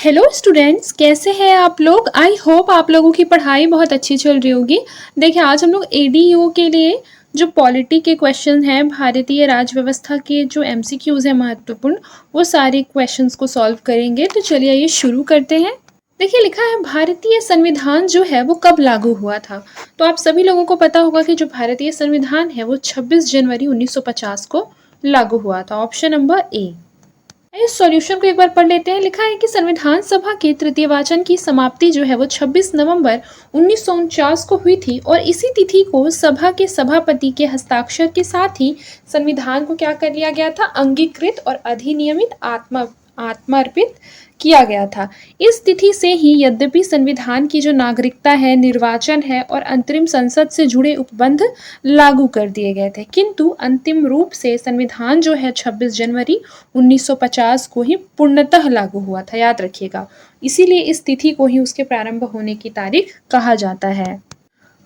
Hello students, कैसे हैं आप लोग। आई होप आप लोगों की पढ़ाई बहुत अच्छी चल रही होगी। देखिए, आज हम लोग एडीयू के लिए जो पॉलिटी के क्वेश्चन हैं, भारतीय राज्य व्यवस्था के जो एमसीक्यूज हैं महत्वपूर्ण, वो सारे क्वेश्चंस को सॉल्व करेंगे। तो चलिए आइए शुरू करते हैं। देखिए, लिखा है भारतीय संविधान जो है वो कब लागू हुआ था। तो आप सभी लोगों को पता होगा कि जो भारतीय संविधान है वो 26 जनवरी 1950 को लागू हुआ था। Option number A. इस सॉल्यूशन को एक बार पढ़ लेते हैं। लिखा है कि संविधान सभा के तृतीय वाचन की समाप्ति जो है वो 26 नवंबर 1949 को हुई थी और इसी तिथि को सभा के सभापति के हस्ताक्षर के साथ ही संविधान को क्या कर लिया गया था, अंगीकृत और अधिनियमित आत्मार्पित किया गया था। इस तिथि से ही यद्यपि संविधान की जो नागरिकता है, निर्वाचन है और अंतरिम संसद से जुड़े उपबंध लागू कर दिए गए थे, किंतु अंतिम रूप से संविधान जो है 26 जनवरी 1950 को ही पूर्णतः लागू हुआ था। याद रखिएगा, इसीलिए इस तिथि को ही उसके प्रारंभ होने की तारीख कहा जाता है।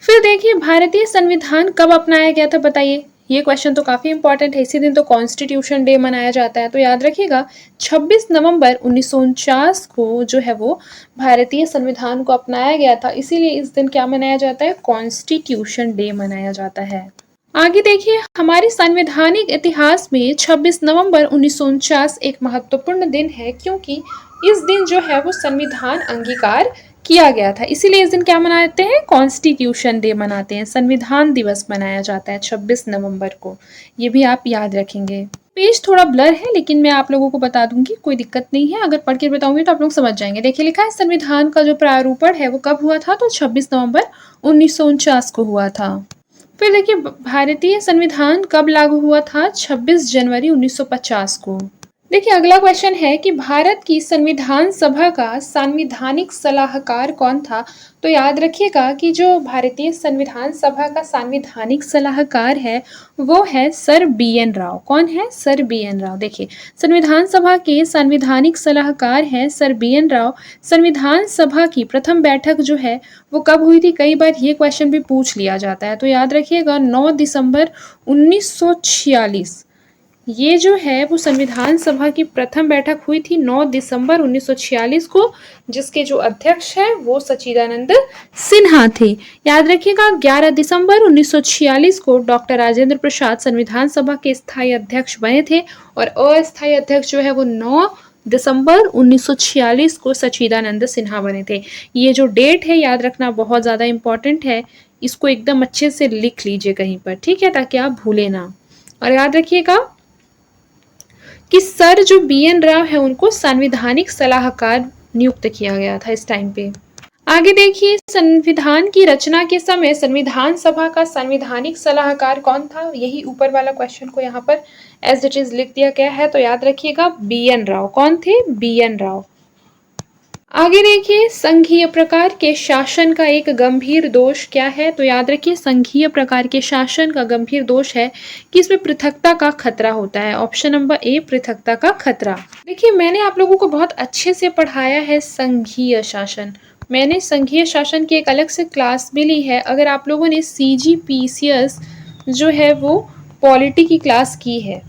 फिर देखिए, भारतीय संविधान कब अपनाया गया था, बताइए। ये क्वेश्चन तो काफी इंपॉर्टेंट है। इसी दिन तो कॉन्स्टिट्यूशन डे मनाया जाता है, तो याद रखिएगा 26 नवंबर 1949 को जो है वो भारतीय संविधान को अपनाया गया था। इसीलिए इस दिन क्या मनाया जाता है, कॉन्स्टिट्यूशन डे मनाया जाता है। आगे देखिए, हमारे संवैधानिक इतिहास में 26 नवंबर 1949 एक महत्वपूर्ण दिन है, क्योंकि इस दिन जो है वो संविधान अंगीकार किया गया था। इसीलिए इस दिन क्या मनाते हैं, कॉन्स्टिट्यूशन डे मनाते हैं, संविधान दिवस मनाया जाता है 26 नवंबर को। ये भी आप याद रखेंगे। पेज थोड़ा ब्लर है, लेकिन मैं आप लोगों को बता दूंगी, कोई दिक्कत नहीं है। अगर पढ़ के बताऊंगी तो आप लोग समझ जाएंगे। देखिए, लिखा है संविधान का जो प्रारूपण है वो कब हुआ था, तो 26 नवंबर 1949 को हुआ था। फिर देखिए, भारतीय संविधान कब लागू हुआ था, 26 जनवरी 1950 को। देखिए, अगला क्वेश्चन है कि भारत की संविधान सभा का संवैधानिक सलाहकार कौन था। तो याद रखिएगा कि जो भारतीय संविधान सभा का संवैधानिक सलाहकार है वो है सर बी.एन. राव। कौन है, सर बी.एन. राव। देखिए, संविधान सभा के संवैधानिक सलाहकार हैं सर बी.एन. राव। संविधान सभा की प्रथम बैठक जो है वो कब हुई थी, कई बार ये क्वेश्चन भी पूछ लिया जाता है। तो याद रखिएगा 9 दिसंबर 1946। ये जो है वो संविधान सभा की प्रथम बैठक हुई थी 9 दिसंबर 1946 को, जिसके जो अध्यक्ष है वो सच्चिदानंद सिन्हा थे। याद रखिएगा 11 दिसंबर 1946 को डॉक्टर राजेंद्र प्रसाद संविधान सभा के स्थायी अध्यक्ष बने थे और अस्थायी अध्यक्ष जो है वो 9 दिसंबर 1946 को सच्चिदानंद सिन्हा बने थे। ये जो डेट है याद रखना बहुत ज़्यादा इंपॉर्टेंट है, इसको एकदम अच्छे से लिख लीजिए कहीं पर, ठीक है, ताकि आप भूले ना। और याद रखिएगा कि सर जो बी.एन. राव है उनको संवैधानिक सलाहकार नियुक्त किया गया था इस टाइम पे। आगे देखिए, संविधान की रचना के समय संविधान सभा का संवैधानिक सलाहकार कौन था। यही ऊपर वाला क्वेश्चन को यहाँ पर एज इट इज लिख दिया गया है। तो याद रखिएगा बी.एन. राव। कौन थे, बी.एन. राव। आगे देखिए, संघीय प्रकार के शासन का एक गंभीर दोष क्या है। तो याद रखिए, संघीय प्रकार के शासन का गंभीर दोष है कि इसमें पृथकता का खतरा होता है। ऑप्शन नंबर ए, पृथकता का खतरा। देखिए, मैंने आप लोगों को बहुत अच्छे से पढ़ाया है संघीय शासन। मैंने संघीय शासन की एक अलग से क्लास भी ली है। अगर आप लोगों ने CGPCS जो है वो पॉलिटी की क्लास की है,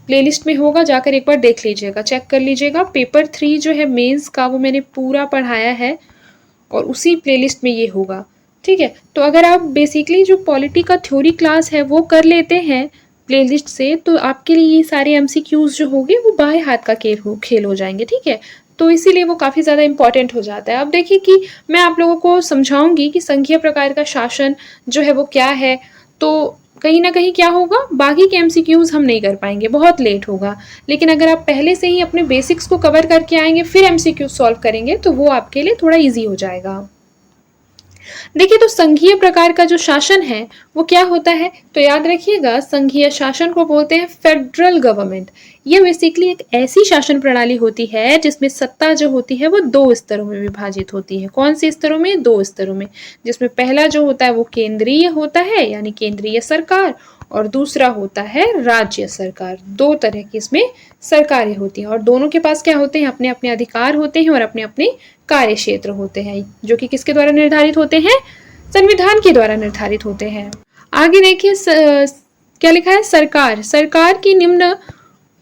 प्लेलिस्ट में होगा, जाकर एक बार देख लीजिएगा, चेक कर लीजिएगा। पेपर 3 जो है मेंस का वो मैंने पूरा पढ़ाया है और उसी प्लेलिस्ट में ये होगा, ठीक है। तो अगर आप बेसिकली जो पॉलिटी का थ्योरी क्लास है वो कर लेते हैं प्लेलिस्ट से, तो आपके लिए ये सारे MCQs जो होंगे वो बाएं हाथ का खेल हो जाएंगे, ठीक है। तो इसीलिए वो काफ़ी ज़्यादा इंपॉर्टेंट हो जाता है। अब देखिए कि मैं आप लोगों को समझाऊंगी कि संघीय प्रकार का शासन जो है वो क्या है। तो कहीं ना कहीं क्या होगा, बाकी के MCQs हम नहीं कर पाएंगे, बहुत लेट होगा। लेकिन अगर आप पहले से ही अपने बेसिक्स को कवर करके आएंगे फिर MCQ सॉल्व करेंगे तो वो आपके लिए थोड़ा इजी हो जाएगा। देखिए, तो संघीय प्रकार का जो शासन है वो क्या होता है। तो याद रखिएगा, संघीय शासन को बोलते हैं फेडरल गवर्नमेंट। ये बेसिकली एक ऐसी शासन प्रणाली होती है जिसमें सत्ता जो होती है वो 2 स्तरों में विभाजित होती है। कौन से स्तरों में, 2 स्तरों में, जिसमें पहला जो होता है वो केंद्रीय होता है, यानी केंद्रीय सरकार, और दूसरा होता है राज्य सरकार। 2 तरह की इसमें सरकारें होती हैं और दोनों के पास क्या होते हैं, अपने अपने अधिकार होते हैं और अपने अपने कार्य क्षेत्र होते हैं, जो कि किसके द्वारा निर्धारित होते हैं, संविधान के द्वारा निर्धारित होते हैं। आगे देखिए क्या लिखा है, सरकार। सरकार की निम्न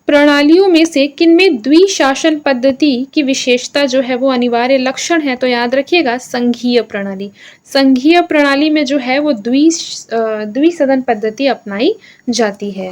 प्रणालियों में से किनमें द्विशासन पद्धति की विशेषता जो है वो अनिवार्य लक्षण है? तो याद रखिएगा संघीय प्रणाली। संघीय प्रणाली में जो है वो द्विसदन पद्धति अपनाई जाती है।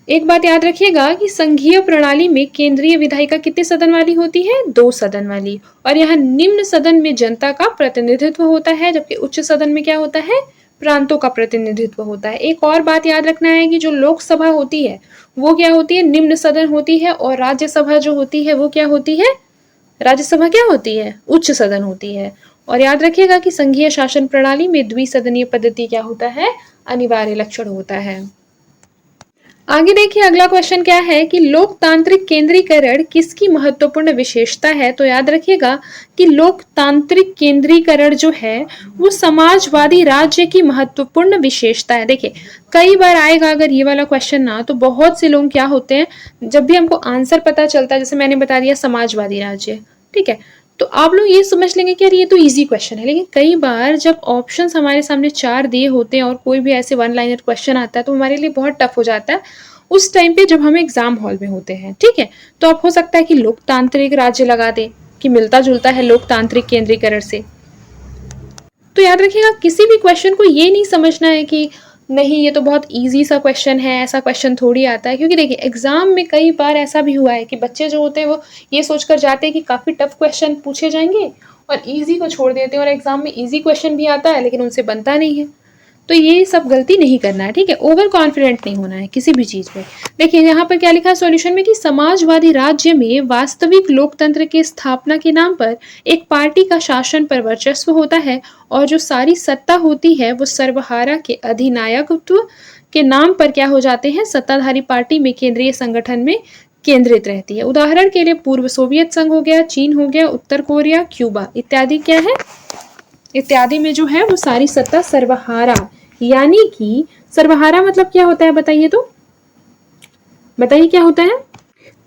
एक बात याद रखिएगा कि संघीय प्रणाली में केंद्रीय विधायिका कितने सदन वाली होती है? 2 सदन वाली। और यहाँ निम्न सदन में जनता का प्रतिनिधित्व होता है, जबकि उच्च सदन में क्या होता है? प्रांतों का प्रतिनिधित्व होता है। एक और बात याद रखना है कि जो लोकसभा होती है वो क्या होती है? निम्न सदन होती है, और राज्यसभा जो होती है वो क्या होती है? राज्यसभा क्या होती है? उच्च सदन होती है। और याद रखिएगा कि संघीय शासन प्रणाली में द्विसदनीय पद्धति क्या होता है? अनिवार्य लक्षण होता है। आगे देखिए अगला क्वेश्चन क्या है कि लोकतांत्रिक केंद्रीकरण किसकी महत्वपूर्ण विशेषता है? तो याद रखिएगा कि लोकतांत्रिक केंद्रीकरण जो है वो समाजवादी राज्य की महत्वपूर्ण विशेषता है। देखिए कई बार आएगा अगर ये वाला क्वेश्चन ना, तो बहुत से लोग क्या होते हैं, जब भी हमको आंसर पता चलता है, जैसे मैंने बता दिया समाजवादी राज्य, ठीक है, तो आप लोग ये समझ लेंगे कि यार ये तो इजी क्वेश्चन है। लेकिन कई बार जब ऑप्शंस हमारे सामने 4 दिए होते हैं और कोई भी ऐसे 1 लाइनर क्वेश्चन आता है तो हमारे लिए बहुत टफ हो जाता है उस टाइम पे जब हम एग्जाम हॉल में होते हैं, ठीक है। तो अब हो सकता है कि लोकतांत्रिक राज्य लगा दे कि मिलता जुलता है लोकतांत्रिक केंद्रीकरण से। तो याद रखिएगा किसी भी क्वेश्चन को ये नहीं समझना है कि नहीं ये तो बहुत इजी सा क्वेश्चन है, ऐसा क्वेश्चन थोड़ी आता है। क्योंकि देखिए एग्जाम में कई बार ऐसा भी हुआ है कि बच्चे जो होते हैं वो ये सोचकर जाते हैं कि काफ़ी टफ क्वेश्चन पूछे जाएंगे और इजी को छोड़ देते हैं, और एग्जाम में इजी क्वेश्चन भी आता है लेकिन उनसे बनता नहीं है। तो ये सब गलती नहीं करना है, ठीक है। ओवर कॉन्फिडेंट नहीं होना है किसी भी चीज़ में। देखिए यहाँ पर क्या लिखा है सॉल्यूशन में कि समाजवादी राज्य में वास्तविक लोकतंत्र की स्थापना के नाम पर एक पार्टी का शासन पर वर्चस्व होता है, और जो सारी सत्ता होती है वो सर्वहारा के अधिनायकत्व के नाम पर क्या हो जाते हैं? सत्ताधारी पार्टी में केंद्रीय संगठन में केंद्रित रहती है। उदाहरण के लिए पूर्व सोवियत संघ हो गया, चीन हो गया, उत्तर कोरिया, क्यूबा इत्यादि क्या है? इत्यादि में जो है वो सारी सत्ता सर्वहारा, यानी कि सर्वहारा मतलब क्या होता है बताइए? तो बताइए क्या होता है?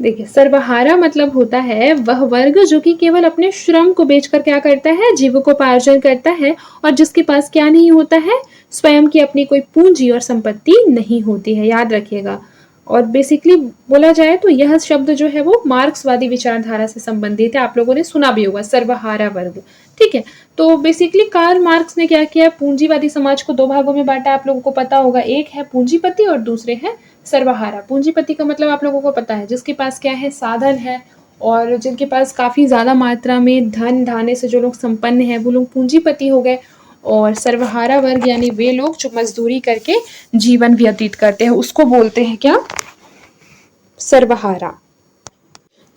देखिए सर्वहारा मतलब होता है वह वर्ग जो कि केवल अपने श्रम को बेचकर क्या करता है? जीविकोपार्जन करता है, और जिसके पास क्या नहीं होता है? स्वयं की अपनी कोई पूंजी और संपत्ति नहीं होती है, याद रखिएगा। और बेसिकली बोला जाए तो यह शब्द जो है वो मार्क्सवादी विचारधारा से संबंधित है। आप लोगों ने सुना भी होगा सर्वहारा वर्ग, ठीक है। तो बेसिकली कार्ल मार्क्स ने क्या किया? पूंजीवादी समाज को 2 भागों में बांटा, आप लोगों को पता होगा। एक है पूंजीपति और दूसरे है सर्वहारा। पूंजीपति का मतलब आप लोगों को पता है, जिसके पास क्या है? साधन है, और जिनके पास काफ़ी ज़्यादा मात्रा में धन ढाने से जो लोग संपन्न हैं वो लोग पूंजीपति हो गए। और सर्वहारा वर्ग यानी वे लोग जो मजदूरी करके जीवन व्यतीत करते हैं, उसको बोलते हैं क्या? सर्वहारा।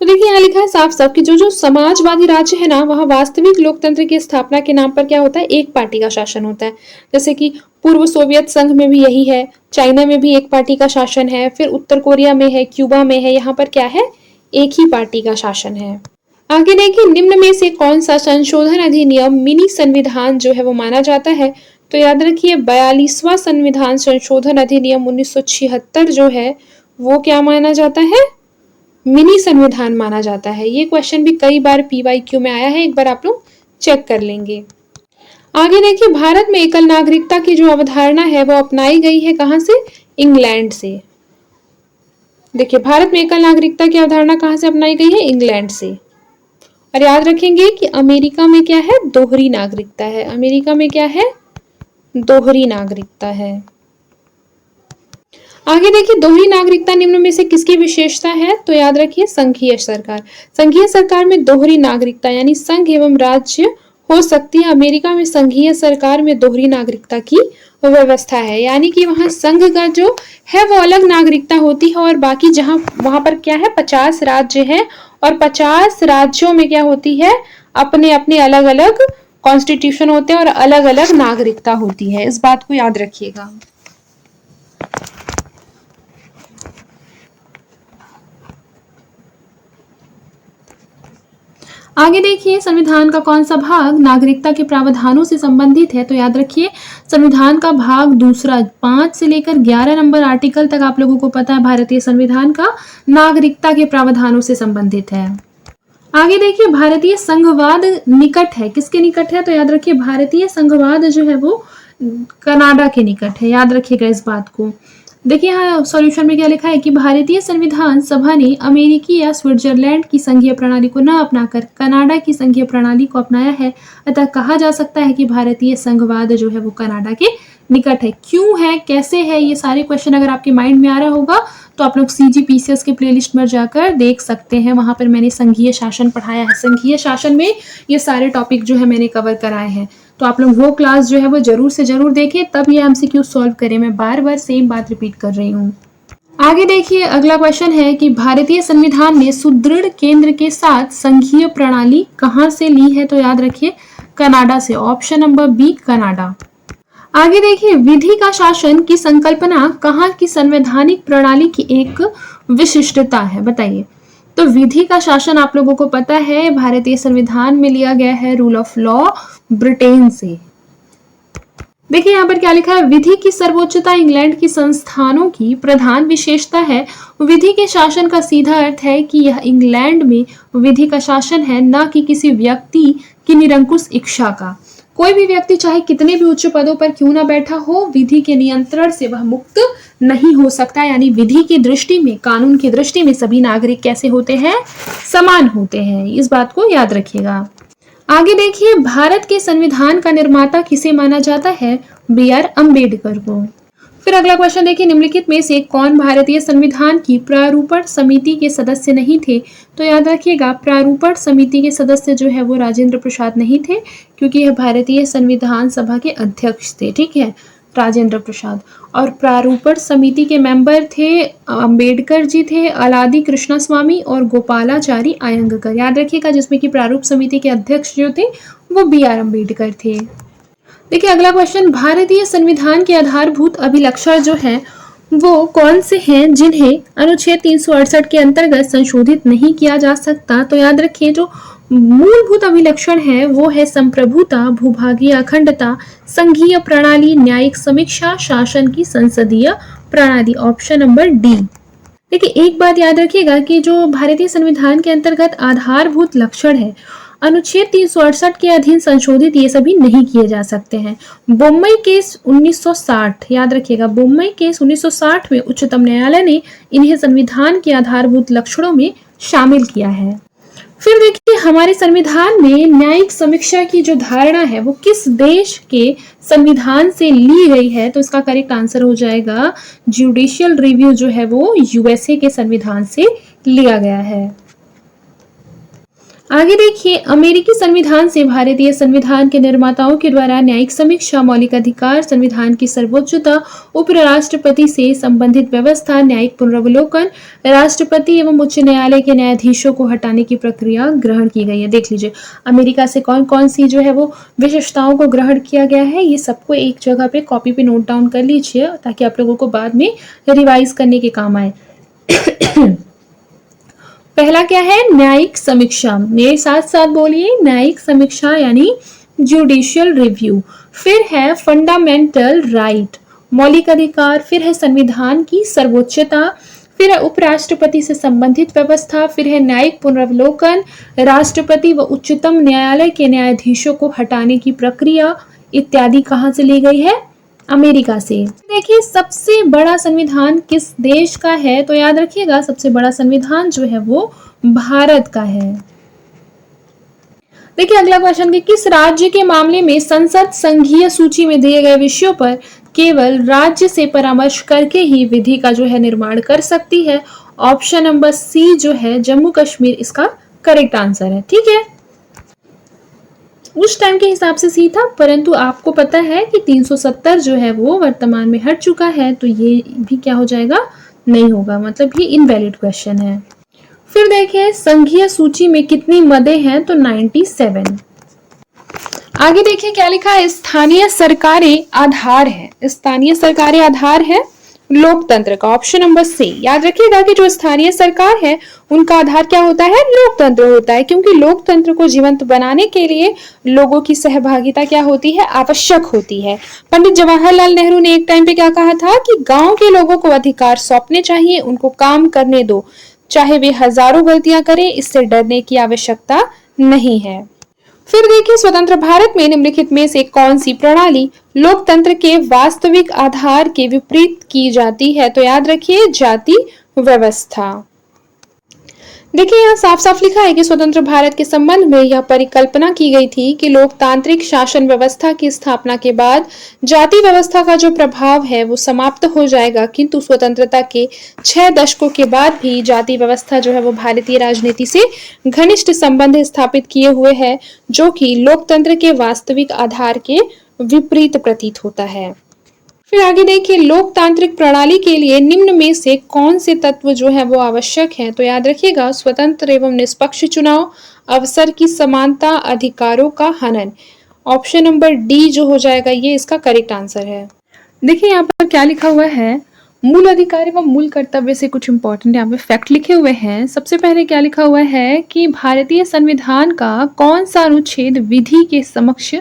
तो देखिए यहाँ लिखा है साफ साफ कि जो समाजवादी राज्य है ना, वहाँ वास्तविक लोकतंत्र की स्थापना के नाम पर क्या होता है? एक पार्टी का शासन होता है। जैसे कि पूर्व सोवियत संघ में भी यही है, चाइना में भी एक पार्टी का शासन है, फिर उत्तर कोरिया में है, क्यूबा में है, यहाँ पर क्या है? एक ही पार्टी का शासन है। आगे देखिए निम्न में से कौन सा संशोधन अधिनियम मिनी संविधान जो है वो माना जाता है? तो याद रखिए 42वां संविधान संशोधन अधिनियम 1976 जो है वो क्या माना जाता है? मिनी संविधान माना जाता है। ये क्वेश्चन भी कई बार PYQ में आया है, एक बार आप लोग चेक कर लेंगे। आगे देखिए भारत में एकल नागरिकता की जो अवधारणा है वो अपनाई गई है कहाँ से? इंग्लैंड से। देखिए भारत में एकल नागरिकता की अवधारणा कहाँ से अपनाई गई है? इंग्लैंड से। और याद रखेंगे कि अमेरिका में क्या है? दोहरी नागरिकता है। अमेरिका में क्या है? दोहरी नागरिकता है। आगे देखिए दोहरी नागरिकता निम्न में से किसकी विशेषता है? तो याद रखिए संघीय सरकार। संघीय सरकार में दोहरी नागरिकता यानी संघ एवं राज्य हो सकती है। अमेरिका में संघीय सरकार में दोहरी नागरिकता की व्यवस्था है, यानी कि वहाँ संघ का जो है वो अलग नागरिकता होती है, और बाकी जहाँ वहां पर क्या है? 50 राज्य है, और 50 राज्यों में क्या होती है? अपने अपने अलग अलग कॉन्स्टिट्यूशन होते हैं और अलग अलग नागरिकता होती है। इस बात को याद रखिएगा। आगे देखिए संविधान का कौन सा भाग नागरिकता के प्रावधानों से संबंधित है? तो याद रखिए संविधान का भाग दूसरा 5 से लेकर 11 नंबर आर्टिकल तक आप लोगों को पता है भारतीय संविधान का नागरिकता के प्रावधानों से संबंधित है। आगे देखिए भारतीय संघवाद निकट है, किसके निकट है? तो याद रखिए भारतीय संघवाद जो है वो कनाडा के निकट है, याद रखिएगा इस बात को। देखिए यहाँ सॉल्यूशन में क्या लिखा है कि भारतीय संविधान सभा ने अमेरिकी या स्विट्जरलैंड की संघीय प्रणाली को न अपनाकर कनाडा की संघीय प्रणाली को अपनाया है, अतः कहा जा सकता है कि भारतीय संघवाद जो है वो कनाडा के निकट है। क्यों है, कैसे है, ये सारे क्वेश्चन अगर आपके माइंड में आ रहा होगा तो आप लोग CGPCS के प्लेलिस्ट में जाकर देख सकते हैं, वहां पर मैंने संघीय शासन पढ़ाया है। संघीय शासन में ये सारे टॉपिक जो है मैंने कवर कराए हैं, तो आप लोग वो क्लास जो है वो जरूर से जरूर देखें, तब ये MCQ सॉल्व करें। मैं बार बार सेम बात रिपीट कर रही हूँ। आगे देखिए अगला क्वेश्चन है कि भारतीय संविधान ने सुदृढ़ केंद्र के साथ संघीय प्रणाली कहाँ से ली है, तो याद रखिए कनाडा से। Option number B Canada. आगे देखिए विधि का शासन की संकल्पना कहाँ की संवैधानिक प्रणाली की एक विशिष्टता है, बताइए। तो विधि का शासन आप लोगों को पता है भारतीय संविधान में लिया गया है रूल ऑफ लॉ ब्रिटेन से। देखिए यहाँ पर क्या लिखा है, विधि की सर्वोच्चता इंग्लैंड की संस्थानों की प्रधान विशेषता है। विधि के शासन का सीधा अर्थ है कि यह इंग्लैंड में विधि का शासन है, न कि किसी व्यक्ति की निरंकुश इच्छा का। कोई भी व्यक्ति चाहे कितने भी उच्च पदों पर क्यों ना बैठा हो, विधि के नियंत्रण से वह मुक्त नहीं हो सकता। यानी विधि की दृष्टि में, कानून की दृष्टि में सभी नागरिक कैसे होते हैं, समान होते हैं। इस बात को याद रखिएगा। आगे देखिए भारत के संविधान का निर्माता किसे माना जाता है, BR अम्बेडकर को। फिर अगला क्वेश्चन देखिए, निम्नलिखित में से कौन भारतीय संविधान की प्रारूपण समिति के सदस्य नहीं थे, तो याद रखिएगा प्रारूपण समिति के सदस्य जो है वो राजेंद्र प्रसाद नहीं थे, क्योंकि यह भारतीय संविधान सभा के अध्यक्ष थे, ठीक है, राजेंद्र प्रसाद। और प्रारूपण समिति के मेंबर थे अंबेडकर जी थे, अलादी कृष्णा स्वामी और गोपालाचारी आयंगकर, याद रखिएगा, जिसमें कि प्रारूप समिति के अध्यक्ष जो थे वो BR अम्बेडकर थे। देखिए अगला क्वेश्चन, भारतीय संविधान के आधारभूत अभिलक्षण जो है वो कौन से हैं जिन्हें अनुच्छेद 368 के अंतर्गत संशोधित नहीं किया जा सकता, तो याद रखिए जो मूलभूत अभिलक्षण है वो है संप्रभुता, भूभागीय अखंडता, संघीय प्रणाली, न्यायिक समीक्षा, शासन की संसदीय प्रणाली। Option number D. देखिए एक बात याद रखिएगा कि जो भारतीय संविधान के अंतर्गत आधारभूत लक्षण है अनुच्छेद 368 के अधीन संशोधित ये सभी नहीं किए जा सकते हैं। बम्बई केस 1960, याद रखिएगा बम्बई केस 1960 में उच्चतम न्यायालय ने इन्हें संविधान के आधारभूत लक्षणों में शामिल किया है। फिर देखिए हमारे संविधान में न्यायिक समीक्षा की जो धारणा है वो किस देश के संविधान से ली गई है, तो इसका करेक्ट आंसर हो जाएगा जुडिशियल रिव्यू जो है वो USA के संविधान से लिया गया है। आगे देखिए अमेरिकी संविधान से भारतीय संविधान के निर्माताओं के द्वारा न्यायिक समीक्षा, मौलिक अधिकार, संविधान की सर्वोच्चता, उपराष्ट्रपति से संबंधित व्यवस्था, न्यायिक पुनरावलोकन, राष्ट्रपति एवं उच्च न्यायालय के न्यायाधीशों को हटाने की प्रक्रिया ग्रहण की गई है। देख लीजिए अमेरिका से कौन कौन सी जो है वो विशेषताओं को ग्रहण किया गया है, ये सबको एक जगह पे कॉपी पे नोट डाउन कर लीजिए ताकि आप लोगों को बाद में रिवाइज करने के काम आए। पहला क्या है, न्यायिक समीक्षा, मेरे साथ साथ बोलिए न्यायिक समीक्षा यानी जुडिशियल रिव्यू। फिर है फंडामेंटल राइट, मौलिक अधिकार। फिर है संविधान की सर्वोच्चता। फिर है उपराष्ट्रपति से संबंधित व्यवस्था। फिर है न्यायिक पुनरावलोकन, राष्ट्रपति व उच्चतम न्यायालय के न्यायाधीशों को हटाने की प्रक्रिया इत्यादि कहाँ से ली गई है, अमेरिका से। देखिए सबसे बड़ा संविधान किस देश का है, तो याद रखिएगा सबसे बड़ा संविधान जो है वो भारत का है। देखिए अगला क्वेश्चन कि किस राज्य के मामले में संसद संघीय सूची में दिए गए विषयों पर केवल राज्य से परामर्श करके ही विधि का जो है निर्माण कर सकती है। ऑप्शन नंबर सी जो है जम्मू कश्मीर इसका करेक्ट आंसर है, ठीक है। उस टाइम के हिसाब से सी था, परंतु आपको पता है कि 370 जो है वो वर्तमान में हट चुका है, तो ये भी क्या हो जाएगा, नहीं होगा, मतलब ये इनवैलिड क्वेश्चन है। फिर देखिए संघीय सूची में कितनी मदें हैं, तो 97। आगे देखिए क्या लिखा है, स्थानीय सरकारें आधार है। स्थानीय सरकारें आधार है लोकतंत्र का। Option number C. याद रखिएगा कि जो स्थानीय सरकार है उनका आधार क्या होता है, लोकतंत्र होता है, क्योंकि लोकतंत्र को जीवंत बनाने के लिए लोगों की सहभागिता क्या होती है, आवश्यक होती है। पंडित जवाहरलाल नेहरू ने एक टाइम पे क्या कहा था कि गांव के लोगों को अधिकार सौंपने चाहिए, उनको काम करने दो, चाहे वे हजारों गलतियां करें, इससे डरने की आवश्यकता नहीं है। फिर देखिए स्वतंत्र भारत में निम्नलिखित में से कौन सी प्रणाली लोकतंत्र के वास्तविक आधार के विपरीत की जाती है? तो याद रखिए जाति व्यवस्था। देखिए यहाँ साफ साफ लिखा है कि स्वतंत्र भारत के संबंध में यह परिकल्पना की गई थी कि लोकतांत्रिक शासन व्यवस्था की स्थापना के बाद जाति व्यवस्था का जो प्रभाव है वो समाप्त हो जाएगा, किंतु स्वतंत्रता के 6 दशकों के बाद भी जाति व्यवस्था जो है वो भारतीय राजनीति से घनिष्ठ संबंध स्थापित किए हुए है, जो कि लोकतंत्र के वास्तविक आधार के विपरीत प्रतीत होता है। फिर आगे देखिए लोकतांत्रिक प्रणाली के लिए निम्न में से कौन से तत्व जो है वो आवश्यक हैं? तो याद रखिएगा स्वतंत्र एवं निष्पक्ष चुनाव, अवसर की समानता, अधिकारों का हनन। ऑप्शन नंबर डी जो हो जाएगा ये इसका करेक्ट आंसर है। देखिए यहाँ पर क्या लिखा हुआ है, मूल अधिकार एवं मूल कर्तव्य से कुछ इंपॉर्टेंट यहाँ पे फैक्ट लिखे हुए हैं। सबसे पहले क्या लिखा हुआ है कि भारतीय संविधान का कौन सा अनुच्छेद विधि के समक्ष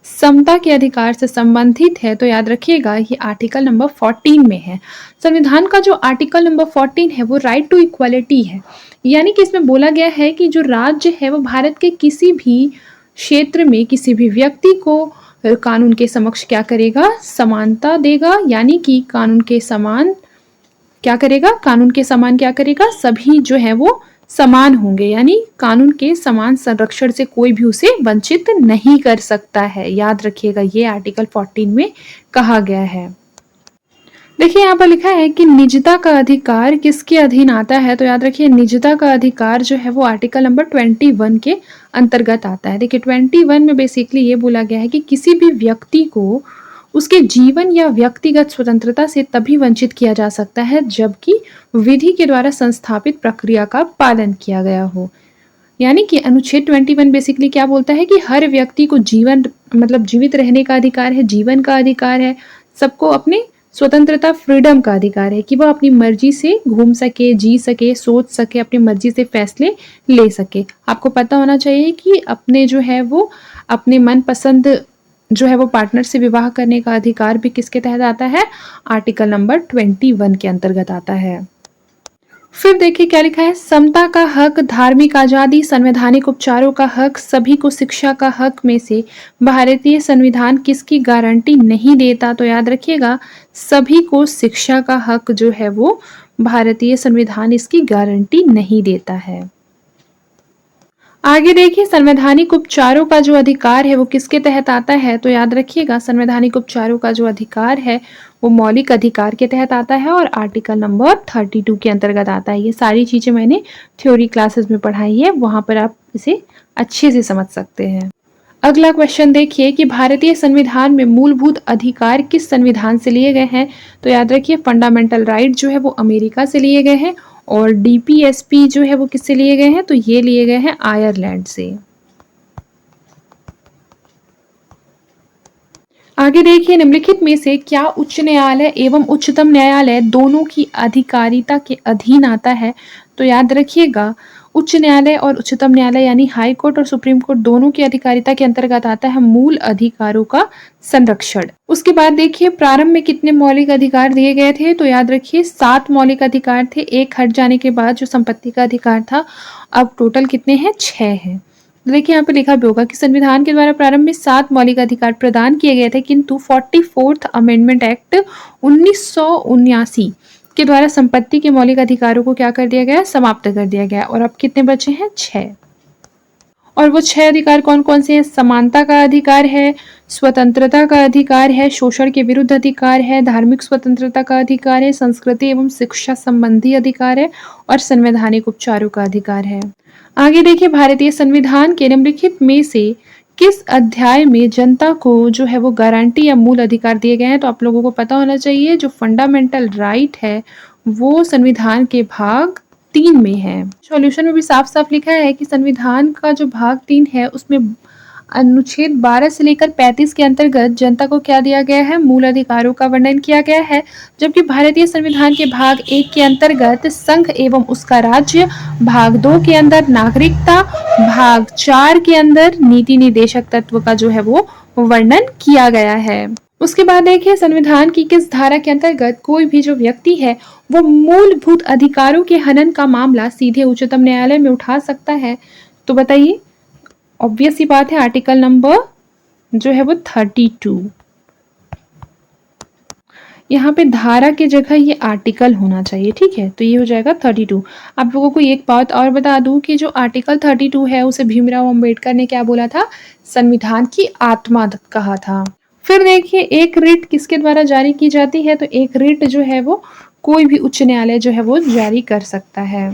समता के अधिकार से संबंधित है? तो याद रखिएगा ये आर्टिकल नंबर 14 में है। संविधान का जो आर्टिकल नंबर 14 है वो राइट टू इक्वालिटी है, यानी कि इसमें बोला गया है कि जो राज्य है वो भारत के किसी भी क्षेत्र में किसी भी व्यक्ति को कानून के समक्ष क्या करेगा, समानता देगा, यानी कि कानून के समान क्या करेगा, कानून के समान क्या करेगा, सभी जो है वो समान होंगे, यानी कानून के समान संरक्षण से कोई भी उसे वंचित नहीं कर सकता है। याद रखिएगा ये आर्टिकल 14 में कहा गया है। देखिए यहाँ पर लिखा है कि निजता का अधिकार किसके अधीन आता है? तो याद रखिए निजता का अधिकार जो है वो आर्टिकल नंबर 21 के अंतर्गत आता है। देखिए 21 में बेसिकली ये बोला गया है कि किसी भी व्यक्ति को उसके जीवन या व्यक्तिगत स्वतंत्रता से तभी वंचित किया जा सकता है जबकि विधि के द्वारा संस्थापित प्रक्रिया का पालन किया गया हो। यानी कि अनुच्छेद 21 बेसिकली क्या बोलता है कि हर व्यक्ति को जीवन मतलब जीवित रहने का अधिकार है, जीवन का अधिकार है, सबको अपने स्वतंत्रता फ्रीडम का अधिकार है कि वह अपनी मर्जी से घूम सके, जी सके, सोच सके, अपनी मर्जी से फैसले ले सके। आपको पता होना चाहिए कि अपने जो है वो अपने मनपसंद जो है वो पार्टनर से विवाह करने का अधिकार भी किसके तहत आता है? आर्टिकल नंबर 21 के अंतर्गत आता है। फिर देखिए क्या लिखा है, समता का हक, धार्मिक आजादी, संवैधानिक उपचारों का हक, सभी को शिक्षा का हक में से भारतीय संविधान किसकी गारंटी नहीं देता? तो याद रखिएगा सभी को शिक्षा का हक जो है वो भारतीय संविधान इसकी गारंटी नहीं देता है। आगे देखिए संवैधानिक उपचारों का जो अधिकार है वो किसके तहत आता है? तो याद रखिएगा संवैधानिक उपचारों का जो अधिकार है वो मौलिक अधिकार के तहत आता है और आर्टिकल नंबर 32 के अंतर्गत आता है। ये सारी चीजें मैंने थ्योरी क्लासेस में पढ़ाई है, वहां पर आप इसे अच्छे से समझ सकते हैं। अगला क्वेश्चन देखिए कि भारतीय संविधान में मूलभूत अधिकार किस संविधान से लिए गए हैं? तो याद रखिए फंडामेंटल राइट जो है वो अमेरिका से लिए गए हैं और डीपीएसपी जो है वो किससे लिए गए हैं? तो ये लिए गए हैं आयरलैंड से। आगे देखिए निम्नलिखित में से क्या उच्च न्यायालय एवं उच्चतम न्यायालय दोनों की अधिकारिता के अधीन आता है? तो याद रखिएगा उच्च न्यायालय और उच्चतम न्यायालय यानी हाई कोर्ट और सुप्रीम कोर्ट दोनों की अधिकारिता के अंतर्गत आता है मूल अधिकारों का संरक्षण। उसके बाद देखिए प्रारंभ में कितने मौलिक अधिकार दिए गए थे? तो याद रखिए 7 मौलिक अधिकार थे, एक हट जाने के बाद जो संपत्ति का अधिकार था, अब टोटल कितने हैं? 6 हैं। देखिए यहाँ पे लिखा भी होगा कि संविधान के द्वारा प्रारंभ में 7 मौलिक अधिकार प्रदान किए गए थे, किंतु 44th अमेंडमेंट एक्ट 1979 के द्वारा संपत्ति के मौलिक अधिकारों को क्या कर दिया गया? समाप्त कर दिया गया और अब कितने बचे हैं? 6। और वो 6 अधिकार कौन कौन से हैं? समानता का अधिकार है, स्वतंत्रता का अधिकार है, शोषण के विरुद्ध अधिकार है, धार्मिक स्वतंत्रता का अधिकार है, संस्कृति एवं शिक्षा संबंधी अधिकार है और संवैधानिक उपचारों का अधिकार है। आगे देखिए भारतीय संविधान के निम्नलिखित में से किस अध्याय में जनता को जो है वो गारंटी या मूल अधिकार दिए गए हैं? तो आप लोगों को पता होना चाहिए जो फंडामेंटल राइट है वो संविधान के भाग 3 में है। सॉल्यूशन में भी साफ साफ लिखा है कि संविधान का जो भाग 3 है उसमें अनुच्छेद 12 से लेकर 35 के अंतर्गत जनता को क्या दिया गया है? मूल अधिकारों का वर्णन किया गया है, जबकि भारतीय संविधान के भाग 1 के अंतर्गत संघ एवं उसका राज्य, भाग 2 के अंदर नागरिकता, भाग 4 के अंदर नीति निर्देशक तत्व का जो है वो वर्णन किया गया है। उसके बाद देखिए संविधान की किस धारा के अंतर्गत कोई भी जो व्यक्ति है वो मूलभूत अधिकारों के हनन का मामला सीधे उच्चतम न्यायालय में उठा सकता है? तो बताइए ऑब्वियस सी बात है, आर्टिकल नंबर जो है वो 32। यहाँ पे धारा की जगह ये आर्टिकल होना चाहिए, ठीक है, तो ये हो जाएगा 32। आप लोगों को एक बात और बता दूं कि जो आर्टिकल 32 है उसे भीमराव अंबेडकर ने क्या बोला था, संविधान की आत्मा कहा था। फिर देखिए, एक रिट किसके द्वारा जारी की जाती है, तो एक रिट जो है वो कोई भी उच्च न्यायालय जो है वो जारी कर सकता है।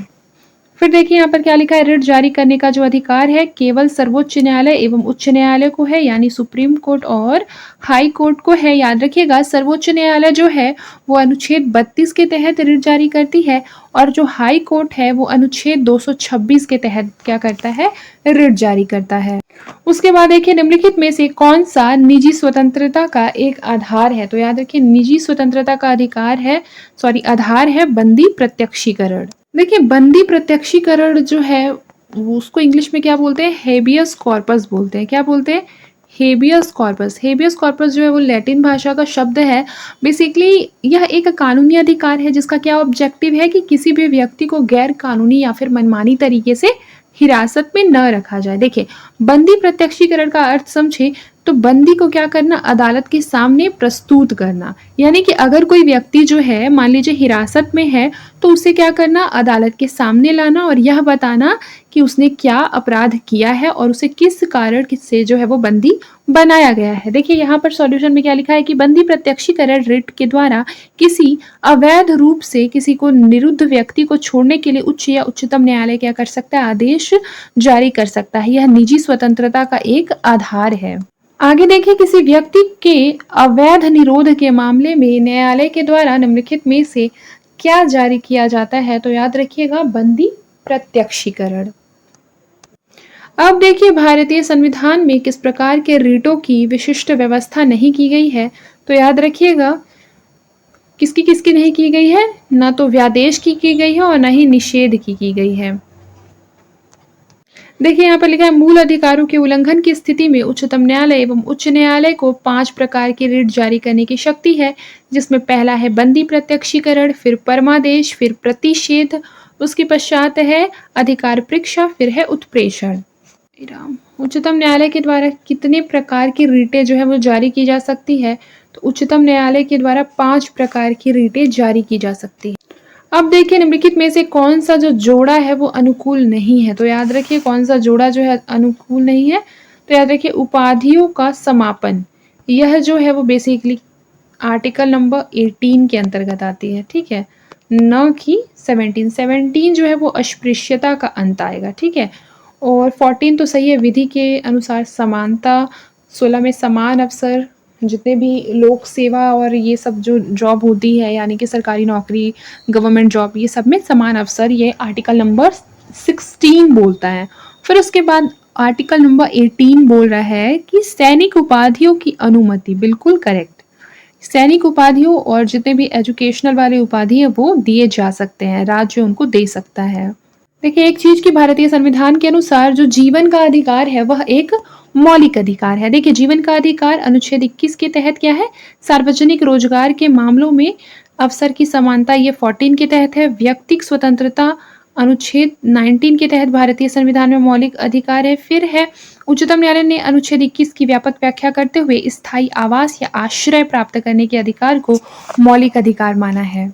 फिर देखिए यहाँ पर क्या लिखा है, रिट जारी करने का जो अधिकार है केवल सर्वोच्च न्यायालय एवं उच्च न्यायालय को है, यानी सुप्रीम कोर्ट और हाई कोर्ट को है। याद रखिएगा, सर्वोच्च न्यायालय जो है वो अनुच्छेद 32 के तहत रिट जारी करती है और जो हाई कोर्ट है वो अनुच्छेद 226 के तहत क्या करता है, रिट जारी करता है। उसके बाद देखिए, निम्नलिखित में से कौन सा निजी स्वतंत्रता का एक आधार है, तो याद रखिए निजी स्वतंत्रता का आधार है बंदी प्रत्यक्षीकरण। देखिए, बंदी प्रत्यक्षीकरण जो है उसको इंग्लिश में क्या बोलते हैं, हेबियस कॉर्पस बोलते हैं। क्या बोलते हैं, हेबियस कॉर्पस। हेबियस कॉर्पस जो है वो लैटिन भाषा का शब्द है। बेसिकली यह एक कानूनी अधिकार है जिसका क्या ऑब्जेक्टिव है कि किसी भी व्यक्ति को गैर कानूनी या फिर मनमानी तरीके से हिरासत में न रखा जाए। देखिए, बंदी प्रत्यक्षीकरण का अर्थ समझे तो बंदी को क्या करना, अदालत के सामने प्रस्तुत करना। यानी कि अगर कोई व्यक्ति जो है मान लीजिए हिरासत में है तो उसे क्या करना, अदालत के सामने लाना और यह बताना कि उसने क्या अपराध किया है और उसे किस कारण से जो है वो बंदी बनाया गया है। देखिए यहाँ पर सॉल्यूशन में क्या लिखा है कि बंदी प्रत्यक्षीकरण रिट के द्वारा किसी अवैध रूप से किसी को निरुद्ध व्यक्ति को छोड़ने के लिए उच्च या उच्चतम न्यायालय क्या कर सकता है, आदेश जारी कर सकता है। यह निजी स्वतंत्रता का एक आधार है। आगे देखिए, किसी व्यक्ति के अवैध निरोध के मामले में न्यायालय के द्वारा निम्नलिखित में से क्या जारी किया जाता है, तो याद रखिएगा बंदी प्रत्यक्षीकरण। अब देखिए, भारतीय संविधान में किस प्रकार के रिटों की विशिष्ट व्यवस्था नहीं की गई है, तो याद रखिएगा किसकी किसकी नहीं की गई है, ना तो व्यादेश की गई है और ना ही निषेध की गई है। देखिए यहाँ पर लिखा है, मूल अधिकारों के उल्लंघन की स्थिति में उच्चतम न्यायालय एवं उच्च न्यायालय को 5 प्रकार की रिट जारी करने की शक्ति है, जिसमें पहला है बंदी प्रत्यक्षीकरण, फिर परमादेश, फिर प्रतिषेध, उसके पश्चात है अधिकार परीक्षा, फिर है उत्प्रेषण। उच्चतम न्यायालय के द्वारा कितने प्रकार की रिटें जो है वो जारी की जा सकती है, तो उच्चतम न्यायालय के द्वारा 5 प्रकार की रिटें जारी की जा सकती है। अब देखिए, निम्नलिखित में से कौन सा जो जोड़ा है वो अनुकूल नहीं है, तो याद रखिए कौन सा जोड़ा जो है अनुकूल नहीं है, तो याद रखिए उपाधियों का समापन। यह जो है वो बेसिकली आर्टिकल नंबर 18 के अंतर्गत आती है, ठीक है, न कि 17 जो है वो अस्पृश्यता का अंत आएगा, ठीक है, और 14 तो सही है, विधि के अनुसार समानता, 16 में समान अवसर, जितने भी लोक सेवा और ये सब जो जॉब होती है यानी कि सरकारी नौकरी, गवर्नमेंट जॉब, ये सब में समान अवसर, ये आर्टिकल नंबर 16 बोलता है। फिर उसके बाद आर्टिकल नंबर 18 बोल रहा है कि सैनिक उपाधियों की अनुमति, बिल्कुल करेक्ट, सैनिक उपाधियों और जितने भी एजुकेशनल वाले उपाधि है वो दिए जा सकते हैं, राज्य उनको दे सकता है। देखिए, एक चीज की भारतीय संविधान के अनुसार जो जीवन का अधिकार है वह एक मौलिक अधिकार है। देखिए, जीवन का अधिकार अनुच्छेद 21 के तहत क्या है, सार्वजनिक रोजगार के मामलों में अवसर की समानता, ये 14 के तहत है। व्यक्तिक स्वतंत्रता अनुच्छेद 19 के तहत भारतीय संविधान में मौलिक अधिकार है। फिर है, उच्चतम न्यायालय ने अनुच्छेद 21 की व्यापक व्याख्या करते हुए स्थायी आवास या आश्रय प्राप्त करने के अधिकार को मौलिक अधिकार माना है।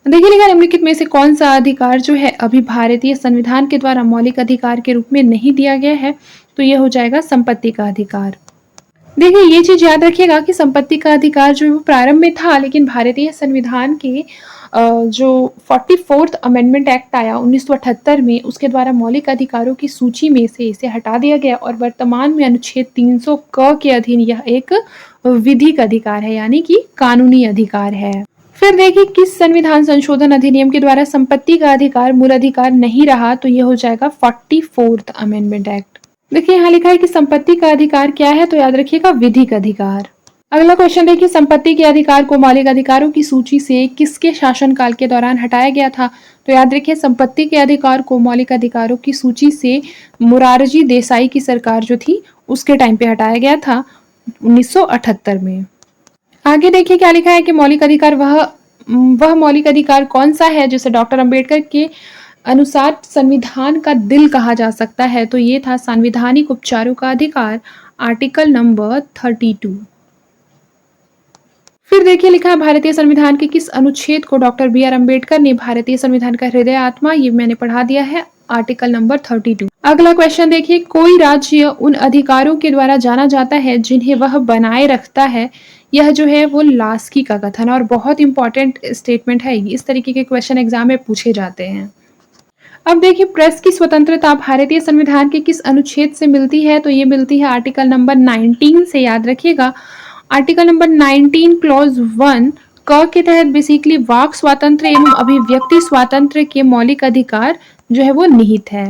देखिए, लिखा निम्नलिखित में से कौन सा अधिकार जो है अभी भारतीय संविधान के द्वारा मौलिक अधिकार के रूप में नहीं दिया गया है, तो यह हो जाएगा संपत्ति का अधिकार। देखिए, ये चीज याद रखिएगा कि संपत्ति का अधिकार जो वो प्रारंभ में था, लेकिन भारतीय संविधान के जो 44th अमेंडमेंट एक्ट आया 1978 में, उसके द्वारा मौलिक अधिकारों की सूची में से इसे हटा दिया गया और वर्तमान में अनुच्छेद 300 क के अधीन यह एक विधिक अधिकार है, यानी कि कानूनी अधिकार है। फिर देखिए, किस संविधान संशोधन अधिनियम के द्वारा संपत्ति का अधिकार मूल अधिकार नहीं रहा, तो यह हो जाएगा 44th अमेंडमेंट एक्ट। देखिए, यहाँ लिखा है कि संपत्ति का अधिकार क्या है, तो याद रखिएगा विधिक अधिकार। अगला क्वेश्चन देखिए, संपत्ति के अधिकार को मौलिक अधिकारों की सूची से किसके शासनकाल के दौरान हटाया गया था, तो याद रखिए संपत्ति के अधिकार को मौलिक अधिकारों की सूची से मोरारजी देसाई की सरकार जो थी उसके टाइम पे हटाया गया था 1978 में। आगे देखिए क्या लिखा है कि मौलिक अधिकार वह मौलिक अधिकार कौन सा है जिसे डॉक्टर अंबेडकर के अनुसार संविधान का दिल कहा जा सकता है? तो ये था संवैधानिक उपचारों का अधिकार, आर्टिकल नंबर 32। फिर देखिए लिखा है भारतीय संविधान के किस अनुच्छेद को डॉक्टर बी आर अम्बेडकर ने भारतीय संविधान का हृदय आत्मा, ये मैंने पढ़ा दिया है, आर्टिकल नंबर 32। अगला क्वेश्चन देखिए, कोई राज्य उन अधिकारों के द्वारा जाना जाता है जिन्हें वह बनाए रखता है। यह जो है वो लास्की का कथन और बहुत इंपॉर्टेंट स्टेटमेंट है। इस तरीके के क्वेश्चन एग्जाम में पूछे जाते हैं। अब देखिए प्रेस की स्वतंत्रता भारतीय संविधान के किस अनुच्छेद से मिलती है? तो ये मिलती है आर्टिकल नंबर 19 से, याद रखिएगा। आर्टिकल नंबर 19 क्लॉज 1 क के तहत बेसिकली वाक स्वातंत्र्य एवं अभिव्यक्ति स्वातंत्र्य के मौलिक अधिकार जो है वो निहित है।